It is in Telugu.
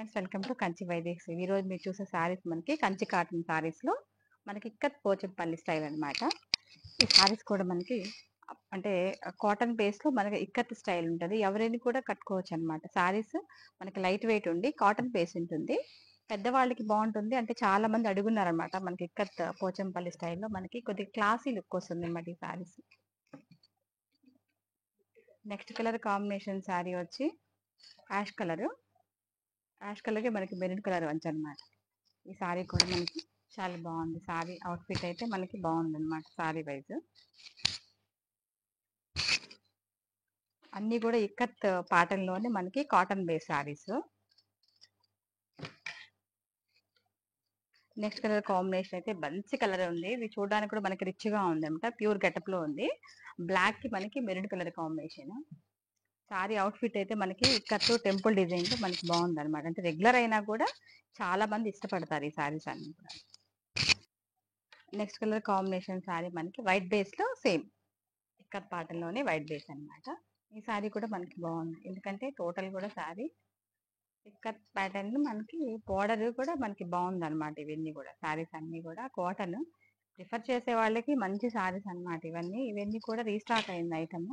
Friends, welcome to Kanchi Vaidehi. ఈ రోజు మీరు చూసే శారీస్ మనకి కంచి కాటన్ శారీస్ లో మనకి ఇక్కత్ పోచంపల్లి స్టైల్ అన్నమాట. ఈ శారీస్ కూడా మనకి అంటే కాటన్ బేస్ లో మనకి ఇక్కత్ స్టైల్ ఉంటుంది. ఎవరైనా కూడా కట్టుకోవచ్చు అన్నమాట. శారీస్ మనకి లైట్ వెయిట్ ఉండి కాటన్ బేస్ ఉంటుంది. పెద్దవాళ్ళకి బాగుంటుంది. అంటే చాలా మంది అడుగున్నారనమాట. మనకి ఇక్కత్ పోచంపల్లి స్టైల్లో మనకి కొద్దిగా క్లాసీ లుక్ వస్తుంది అన్నమాట ఈ saris. Next colour combination sari వచ్చి యాష్ కలర్. యాష్ కలర్ కి మనకి మెరూన్ కలర్ వంచు అనమాట. ఈ సారీ కూడా మనకి చాలా బాగుంది. సారీ అవుట్ఫిట్ అయితే మనకి బాగుంది అనమాట. సారీ వైజ్ అన్ని కూడా ఇక్కత్ పాటన్ లోనే మనకి cotton base saris. Next colour combination అయితే మంచి కలర్ ఉంది. ఇది చూడడానికి కూడా మనకి రిచ్ గా ఉంది అనమాట. ప్యూర్ గెటప్ లో ఉంది. బ్లాక్ కి మనకి maroon colour combination. Sorry outfit అయితే మనకి ఇక్కత్ టెంపుల్ డిజైన్ తో మనకి బాగుంది అనమాట. అంటే రెగ్యులర్ అయినా కూడా చాలా మంది ఇష్టపడతారు ఈ సారీస్ అన్ని కూడా. నెక్స్ట్ కలర్ కాంబినేషన్ సారీ మనకి వైట్ బేస్ లో సేమ్ ఇక్కత్ పాటన్ లోనే వైట్ బేస్ అన్నమాట. ఈ సారీ కూడా మనకి బాగుంది. ఎందుకంటే టోటల్ కూడా సారీ ఇక్కత్ ప్యాటర్న్ మనకి బోర్డర్ కూడా మనకి బాగుంది అనమాట. ఇవన్నీ కూడా సారీస్ అన్ని కూడా కాటన్ ప్రిఫర్ చేసే వాళ్ళకి మంచి సారీస్ అన్నమాట. ఇవన్నీ కూడా రీస్టాక్ అయింది ఐటమ్.